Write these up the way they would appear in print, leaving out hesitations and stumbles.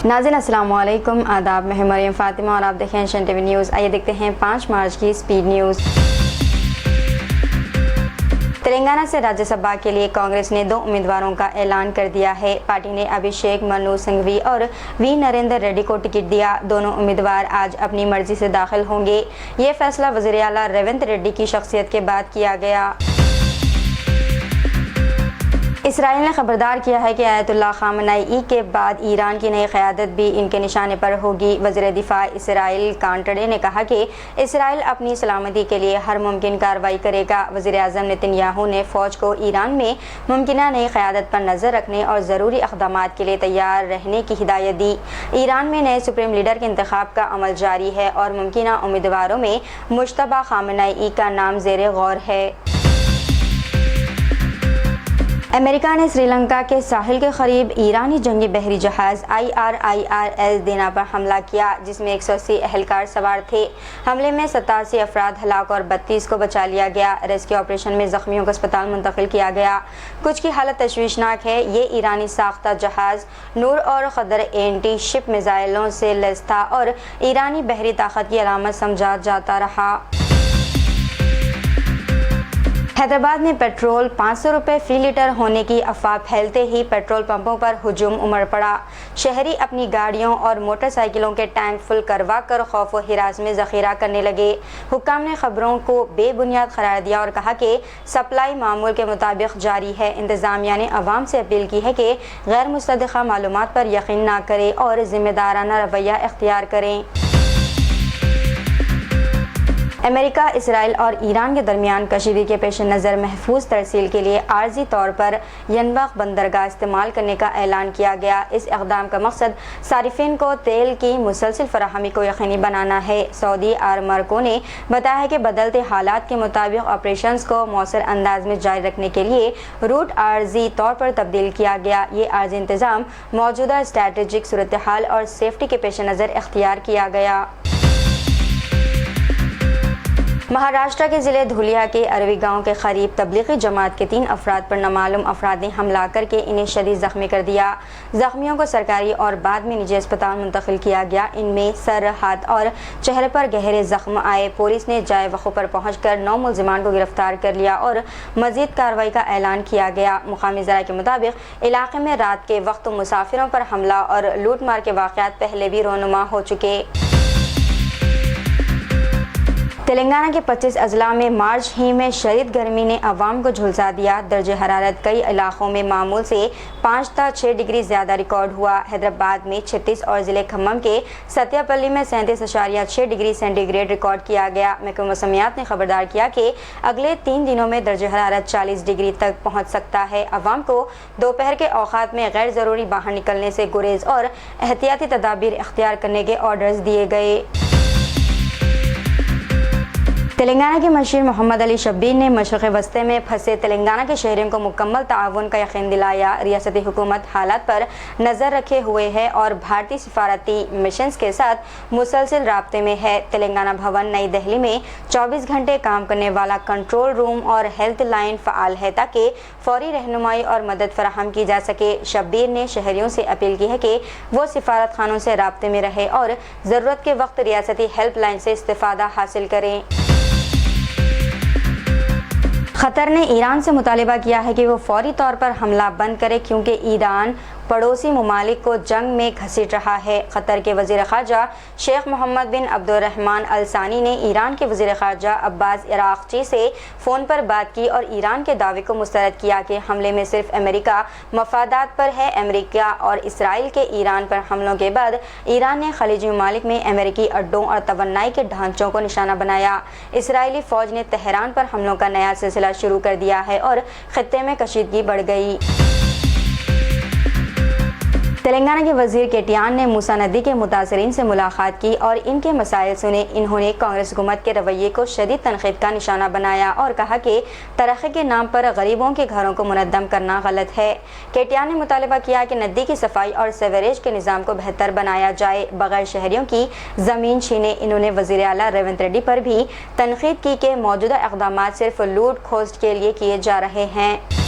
नाज़रीन अस्सलाम वालेकुम, आदाब। मैं मरियम फ़ातिमा और आप देखें एशियन टीवी न्यूज़। आइए देखते हैं 5 मार्च की स्पीड न्यूज़। तेलंगाना से राज्यसभा के लिए कांग्रेस ने 2 उम्मीदवारों का ऐलान कर दिया है। पार्टी ने अभिषेक मनु सिंघवी और वी नरेंद्र रेड्डी को टिकट दिया। दोनों उम्मीदवार आज अपनी मर्जी से दाखिल होंगे। ये फैसला वज़ीर आला रेवंत रेड्डी की शख्सियत के बाद किया गया। इसराइल ने खबरदार किया है कि आयतुल्लाह खामनेई के बाद ईरान की नई क़यादत भी इनके निशाने पर होगी। वज़ीर दिफ़ा इसराइल कांटडे ने कहा कि इसराइल अपनी सलामती के लिए हर मुमकिन कार्रवाई करेगा। वज़ीर आज़म नेतन्याहू ने फ़ौज को ईरान में मुमकिना नई क़यादत पर नज़र रखने और ज़रूरी इक़दामात के लिए तैयार रहने की हिदायत दी। ईरान में नए सुप्रीम लीडर के इंतखाब का अमल जारी है और मुमकिना उम्मीदवारों में मुश्तबा खामनेई का नाम ज़ेर गौर है। अमेरिका ने श्रीलंका के साहिल के करीब ईरानी जंगी बहरी जहाज़ IRIRS देना पर हमला किया, जिसमें 180 अहलकार सवार थे। हमले में 87 अफराद हलाक और 32 को बचा लिया गया। रेस्क्यू ऑपरेशन में जख्मियों को अस्पताल मुंतकिल किया गया। कुछ की हालत तशवीशनाक है। ये ईरानी साख्ता जहाज़ नूर और खदर एंटी शिप मिसाइलों से लैस था और ईरानी बहरी ताकत की अलामत समझा जाता रहा। हैदराबाद में पेट्रोल 500 रुपये फ़ी लीटर होने की अफवाह फैलते ही पेट्रोल पंपों पर हुजूम उमड़ पड़ा। शहरी अपनी गाड़ियों और मोटरसाइकिलों के टैंक फुल करवा कर खौफ व हिरास में ज़ख़ीरा करने लगे। हुक्काम ने खबरों को बेबुनियाद करार दिया और कहा कि सप्लाई मामूल के मुताबिक जारी है। इंतज़ामिया ने अवाम से अपील की है कि गैर मुस्तदिक़ा मालूमात पर यकीन न करें और ज़िम्मेदाराना रवैया इख्तियार करें। अमेरिका, इसराइल और ईरान के दरमियान कशीदगी के पेश नज़र महफूज तरसील के लिए आर्जी तौर पर यनबख बंदरगाह इस्तेमाल करने का ऐलान किया गया। इस इक़दाम का मकसद सारिफिन को तेल की मुसलसल फराहमी को यकीनी बनाना है। सऊदी आरमको ने बताया है कि बदलते हालात के मुताबिक ऑपरेशंस को मौसर अंदाज में जारी रखने के लिए रूट आर्जी तौर पर तब्दील किया गया। ये आर्जी इंतज़ाम मौजूदा स्ट्रेटजिक सूरत हाल और सेफ्टी के पेश नज़र इख्तियार किया गया। महाराष्ट्र के ज़िले धुलिया के अरवी गांव के करीब तबलीगी जमात के 3 अफराद पर नामालूम अफराद ने हमला करके इन्हें शदीद ज़ख्मी कर दिया। ज़ख्मियों को सरकारी और बाद में निजी अस्पताल मुंतकिल किया गया। इनमें सर, हाथ और चेहरे पर गहरे ज़ख्म आए। पुलिस ने जाए वक़्फ़ पर पहुंचकर 9 मुलज़िमान को गिरफ्तार कर लिया और मज़ीद कार्रवाई का ऐलान किया गया। मुकामी ज़राए के मुताबिक इलाके में रात के वक्त मुसाफिरों पर हमला और लूट मार के वाक़यात पहले भी रोनुमा हो चुके। तेलंगाना के 25 अजला में मार्च ही में शदीद गर्मी ने अवाम को झुलसा दिया। दर्जे हरारत कई इलाकों में मामूल से 5 ta 6 डिग्री ज़्यादा रिकॉर्ड हुआ। हैदराबाद में 36 और ज़िले खम्मम के सत्यापल्ली में 37.6 डिग्री सेंटीग्रेड रिकॉर्ड किया गया। महकमा मौसमियात ने खबरदार किया कि अगले 3 दिनों में दर्जे हरारत 40 डिग्री तक पहुँच सकता है। अवाम को दोपहर के औकात में गैर ज़रूरी बाहर निकलने से गुरेज और एहतियाती तदाबीर इख्तियार करने के ऑर्डर्स दिए गए। तेलंगाना के मशीर मोहम्मद अली शब्बीर ने मशरक़ वस्ती में फंसे तेलंगाना के शहरियों को मुकम्मल ताउन का यकीन दिलाया। रियासती हुकूमत हालात पर नज़र रखे हुए है और भारतीय सिफारती मिशंस के साथ मुसलसल राब्ते में है। तेलंगाना भवन नई दिल्ली में 24 घंटे काम करने वाला कंट्रोल रूम और हेल्थ लाइन फ़ाल है ताकि फौरी रहनुमाई और मदद फराहम की जा सके। शब्बीर ने शहरियों से अपील की है कि वो सिफारत खानों से राब्ते में रहे और ज़रूरत के वक्त रियासती हेल्प लाइन से इस्तिफ़ादा हासिल करें। क़तर ने ईरान से मुतालिबा किया है कि वो फौरी तौर पर हमला बंद करे क्योंकि ईरान पड़ोसी ममालिक को जंग में घसीट रहा है। क़तर के वज़ीर ख़ारजा शेख मोहम्मद बिन अब्दुर्रहमान अल सानी ने ईरान के वज़ीर ख़ारजा अब्बास इराक़ची से फ़ोन पर बात की और ईरान के दावे को मुस्तरद किया कि हमले में सिर्फ अमेरिका मफादात पर है। अमेरिका और इसराइल के ईरान पर हमलों के बाद ईरान ने खलीजी ममालिक में अमेरिकी अड्डों और तवन्नाई के ढांचों को निशाना बनाया। इसराइली फ़ौज ने तेहरान पर हमलों का नया सिलसिला शुरू कर दिया है और ख़ित्ते में कशीदगी बढ़ गई। तेलंगाना के वज़ीर केटीआन ने मूसा नदी के मुतासरीन से मुलाकात की और इनके मसाइल सुने। इन्होंने कांग्रेस हुकूमत के रवैये को शदीद तनक़ीद का निशाना बनाया और कहा कि तरक्की के नाम पर गरीबों के घरों को मुनद्दम करना गलत है। केटीआन ने मुतालबा किया कि नदी की सफाई और सीवरेज के निज़ाम को बेहतर बनाया जाए, बगैर शहरियों की ज़मीन छीने। इन्होंने वज़ीर आला रेवंत रेड्डी पर भी तनक़ीद की कि मौजूदा इक़दामात सिर्फ लूट खोस्ट के लिए किए जा रहे हैं।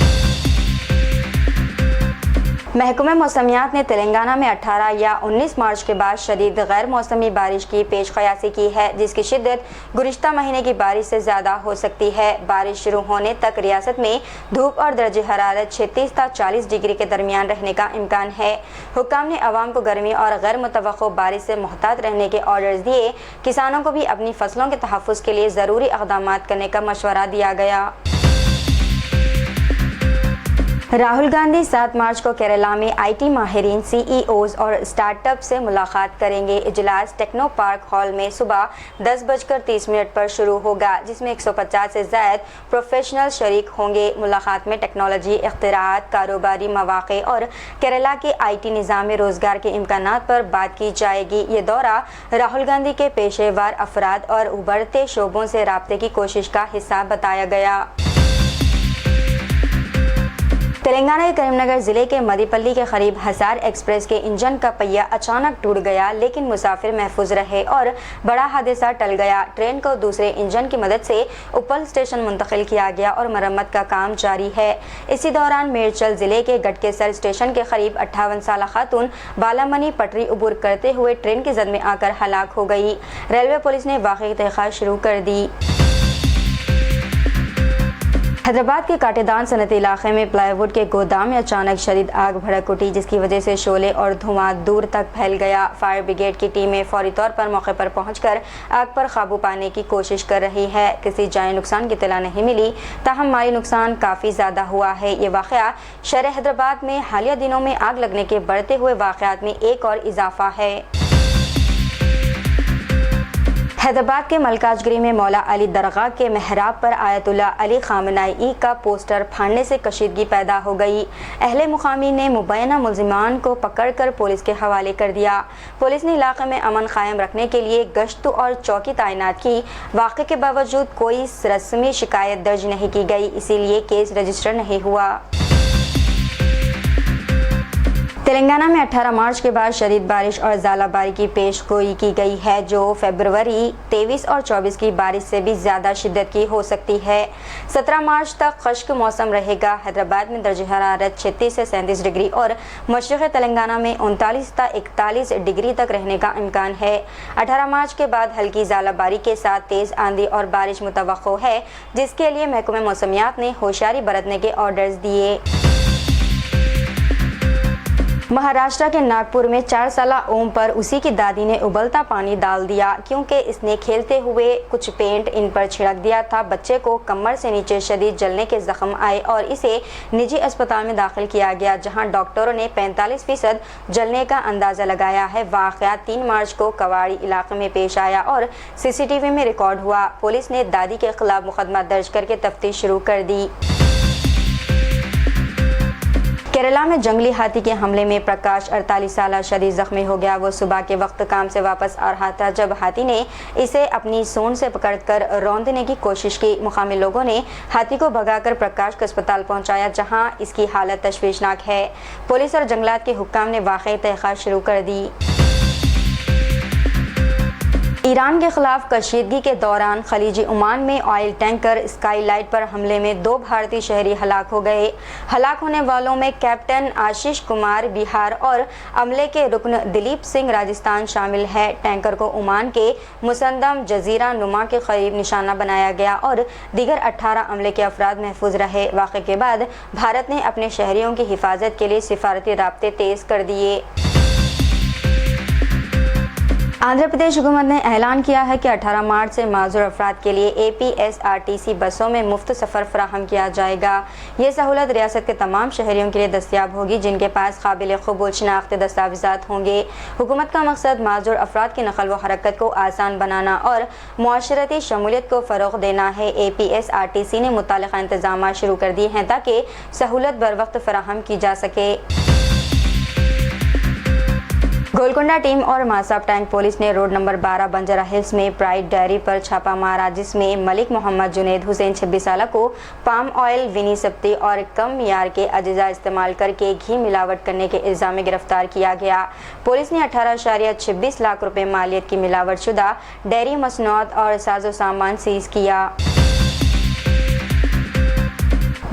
महकमा मौसमियात ने तेलंगाना में 18 या 19 मार्च के बाद शदीद गैर मौसमी बारिश की पेश क़यासी की है, जिसकी शिद्दत गुज़िश्ता महीने की बारिश से ज़्यादा हो सकती है। बारिश शुरू होने तक रियासत में धूप और दर्जे हरारत 36 से 40 डिग्री के दरमियान रहने का इम्कान है। हुक्काम ने अवाम को गर्मी और गैर मुतवक्को बारिश से मुहतात रहने के ऑर्डर्स दिए। किसानों को भी अपनी फसलों के तहफ़्फ़ुज़ के लिए ज़रूरी इक़दामात करने का मशवरा दिया गया। राहुल गांधी 7 मार्च को केरला में आईटी माहिरीन, सीईओज़ और स्टार्टअप से मुलाकात करेंगे। इजलास टेक्नो पार्क हॉल में सुबह 10:30 पर शुरू होगा, जिसमें 150 से ज़ायद प्रोफेशनल शरीक होंगे। मुलाकात में टेक्नोलॉजी, इख्तिराअत, कारोबारी मौक़े और केरला के आईटी निज़ाम में रोज़गार के इम्कानात पर बात की जाएगी। ये दौरा राहुल गांधी के पेशेवर अफराद और उभरते शोबों से राब्ते की कोशिश का हिस्सा बताया गया। तेलंगाना के करीमनगर ज़िले के मदीपल्ली के करीब हसार एक्सप्रेस के इंजन का पहिया अचानक टूट गया, लेकिन मुसाफिर महफूज रहे और बड़ा हादसा टल गया। ट्रेन को दूसरे इंजन की मदद से उपल स्टेशन मुंतकिल किया गया और मरम्मत का काम जारी है। इसी दौरान मेरचल ज़िले के गटकेसर स्टेशन के करीब 58 साल खातून बालामनी पटरी उबूर करते हुए ट्रेन की जद में आकर हलाक हो गई। रेलवे पुलिस ने वाक़ई की तहक़ीक़ात शुरू कर दी। हैदराबाद के काटेदान सनती इलाके में प्लाईवुड के गोदाम में अचानक शदीद आग भड़क उठी, जिसकी वजह से शोले और धुआं दूर तक फैल गया। फायर ब्रिगेड की टीमें फौरी तौर पर मौके पर पहुंचकर आग पर काबू पाने की कोशिश कर रही है। किसी जानी नुकसान की इत्तला नहीं मिली, ताहम माली नुकसान काफ़ी ज़्यादा हुआ है। ये वाक़या शहर हैदराबाद में हालिया दिनों में आग लगने के बढ़ते हुए वाक़यात में एक और इजाफा है। हैदराबाद के मलकाजगिरी में मौला अली दरगाह के महराब पर आयतुल्लाह अली खामनाई का पोस्टर फाड़ने से कशीदगी पैदा हो गई। अहले मुकामी ने मुबैना मुलजिमान को पकड़कर पुलिस के हवाले कर दिया। पुलिस ने इलाके में अमन कायम रखने के लिए गश्त और चौकी तैनात की। वाक़े के बावजूद कोई रस्मी शिकायत दर्ज नहीं की गई, इसीलिए केस रजिस्टर नहीं हुआ। तेलंगाना में 18 मार्च के बाद शदीद बारिश और ज़ालाबारी की पेशगोई की गई है, जो फरवरी 23 और 24 की बारिश से भी ज़्यादा शिद्दत की हो सकती है। 17 मार्च तक खुश्क मौसम रहेगा। हैदराबाद में दर्ज हरारत 36 से 37 डिग्री और मशरक़ी तेलंगाना में 39 से 41 डिग्री तक रहने का इम्कान है। 18 मार्च के बाद हल्की ज़ालाबारी के साथ तेज़ आंधी और बारिश मुतवक्को है, जिसके लिए महकमा मौसमियात ने होशियारी बरतने के ऑर्डर्स दिए। महाराष्ट्र के नागपुर में 4 साला ओम पर उसी की दादी ने उबलता पानी डाल दिया, क्योंकि इसने खेलते हुए कुछ पेंट इन पर छिड़क दिया था। बच्चे को कमर से नीचे शदीद जलने के जख्म आए और इसे निजी अस्पताल में दाखिल किया गया, जहां डॉक्टरों ने 45% जलने का अंदाज़ा लगाया है। वाक़या 3 मार्च को कवाड़ी इलाके में पेश आया और CCTV में रिकॉर्ड हुआ। पुलिस ने दादी के खिलाफ मुकदमा दर्ज करके तफ्तीश शुरू कर दी। केरला में जंगली हाथी के हमले में प्रकाश 48 साल शदीद जख्मी हो गया। वो सुबह के वक्त काम से वापस आ रहा था जब हाथी ने इसे अपनी सूंड से पकड़कर रौंदने की कोशिश की। मुकामी लोगों ने हाथी को भगाकर प्रकाश को अस्पताल पहुंचाया, जहां इसकी हालत तशवीशनाक है। पुलिस और जंगलात के हुक्काम ने वाक़ई तहक़ीक़ात शुरू कर दी। ईरान के खिलाफ कशीदगी के दौरान खलीजी ओमान में ऑयल टैंकर स्काईलाइट पर हमले में 2 भारतीय शहरी हलाक हो गए। हलाक होने वालों में कैप्टन आशीष कुमार बिहार और अमले के रुकन दिलीप सिंह राजस्थान शामिल है। टैंकर को ओमान के मुसंदम जजीरा नुमा के करीब निशाना बनाया गया और दीगर 18 अमले के अफराद महफूज रहे। वाक़े के बाद भारत ने अपने शहरियों की हिफाजत के लिए सिफारती राब्ते तेज़ कर दिए। आंध्र प्रदेश हुकूमत ने ऐलान किया है कि 18 मार्च से माजूर अफराद के लिए APSRTC बसों में मुफ्त सफ़र फराहम किया जाएगा। ये सहूलत रियासत के तमाम शहरियों के लिए दस्तियाब होगी जिनके पास काबिल क़बूल शनाख्ती दस्तावेज़ात होंगे। हुकूमत का मकसद माजूर अफराद की नकल व हरकत को आसान बनाना और मुआशरती शमूलियत को फ़रोग़ देना है। APSRTC ने मुतल्लिक़ा इंतज़ाम शुरू कर दिए हैं ताकि सहूलत बर वक्त फराहम की जा सके। गोलकोंडा टीम और मासाब टैंक पुलिस ने रोड नंबर 12 बंजारा हिल्स में प्राइड डेयरी पर छापा मारा, जिसमें मलिक मोहम्मद जुनैद हुसैन 26 साल को पाम ऑयल, विनी सब्ती और कम मियार के अज्जा इस्तेमाल करके घी मिलावट करने के इल्ज़ाम में गिरफ्तार किया गया। पुलिस ने 18.26 लाख रुपए मालियत की मिलावट शुदा डेयरी मसनूआत और साजो सामान सीज किया।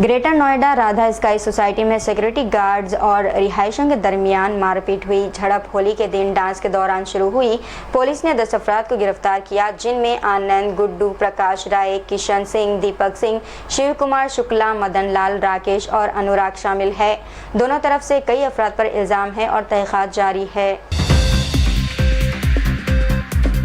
Greater Noida Radha sky society में सिक्योरिटी गार्ड्स और रिहायशियों के दरमियान मारपीट हुई। झड़प होली के दिन डांस के दौरान शुरू हुई। पुलिस ने 10 अफराद को गिरफ्तार किया, जिनमें आनंद, गुड्डू, प्रकाश राय, किशन सिंह, दीपक सिंह, शिव कुमार शुक्ला, मदन लाल, राकेश और अनुराग शामिल है। दोनों तरफ से कई अफराद पर इल्जाम है और तहकीकात जारी है।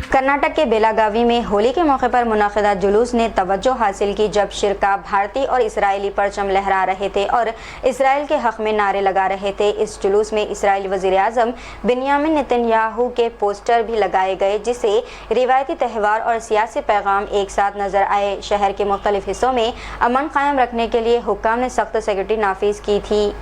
कर्नाटक के बेलागावी में होली के मौके पर मुनक़िदा जुलूस ने तवज्जो हासिल की, जब शिरका भारतीय और इस्राएली परचम लहरा रहे थे और इसराइल के हक़ में नारे लगा रहे थे। इस जुलूस में इसराइली वज़ीर-ए-आज़म बिन्यामिन नेतन्याहू के पोस्टर भी लगाए गए, जिससे रिवायती त्यौहार और सियासी पैगाम एक साथ नजर आए। शहर के मुख्तलिफ हिस्सों में अमन कायम रखने के लिए हुक्काम ने सख्त सिक्योरिटी नाफिज की थी।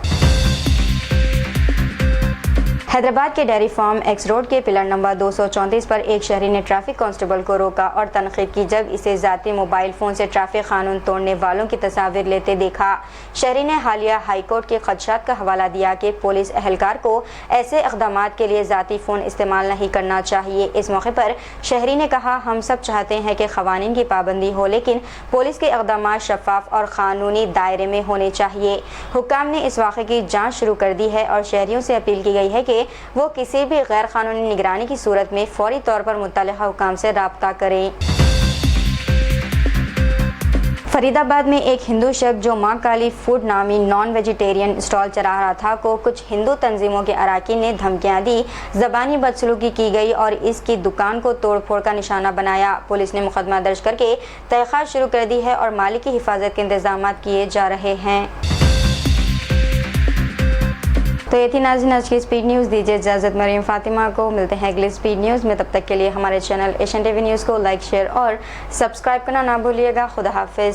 हैदराबाद के डेयरी फार्म एक्स रोड के पिलर नंबर 234 पर एक शहरी ने ट्रैफिक कांस्टेबल को रोका और तनकीद की, जब इसे ज़ाती मोबाइल फ़ोन से ट्रैफिक कानून तोड़ने वालों की तस्वीर लेते देखा। शहरी ने हालिया हाई कोर्ट के खदशात का हवाला दिया कि पुलिस एहलकार को ऐसे इक़दाम के लिए ज़ाती फ़ोन इस्तेमाल नहीं करना चाहिए। इस मौके पर शहरी ने कहा, हम सब चाहते हैं कि क़वानीन की पाबंदी हो, लेकिन पुलिस के इक़दाम शफ़ाफ और क़ानूनी दायरे में होने चाहिए। हुक्काम ने इस वाक़े की जाँच शुरू कर दी है और शहरियों से अपील की गई है कि वो किसी भी गैर कानूनी निगरानी की सूरत में फौरी तौर पर मुत्तल्लिक़ा हुक्काम से राब्ता करें। फरीदाबाद में एक हिंदू शख्स जो मां काली फूड नामी नॉन वेजिटेरियन स्टॉल चला रहा था को कुछ हिंदू तंजीमों के अराकीन ने धमकियां दी, ज़बानी बदसलूकी की गई और इसकी दुकान को तोड़ फोड़ का निशाना बनाया। पुलिस ने मुकदमा दर्ज करके तहक़ीक़ात शुरू कर दी है और मालिक की हिफाजत के इंतजाम किए जा रहे हैं। तो ये थी नाज़रीन आज की स्पीड न्यूज़। दीजिए इजाज़त मरीम फ़ातिमा को। मिलते हैं अगली स्पीड न्यूज़ में, तब तक के लिए हमारे चैनल एशियन टीवी न्यूज़ को लाइक, शेयर और सब्सक्राइब करना ना भूलिएगा। खुदा हाफिज़।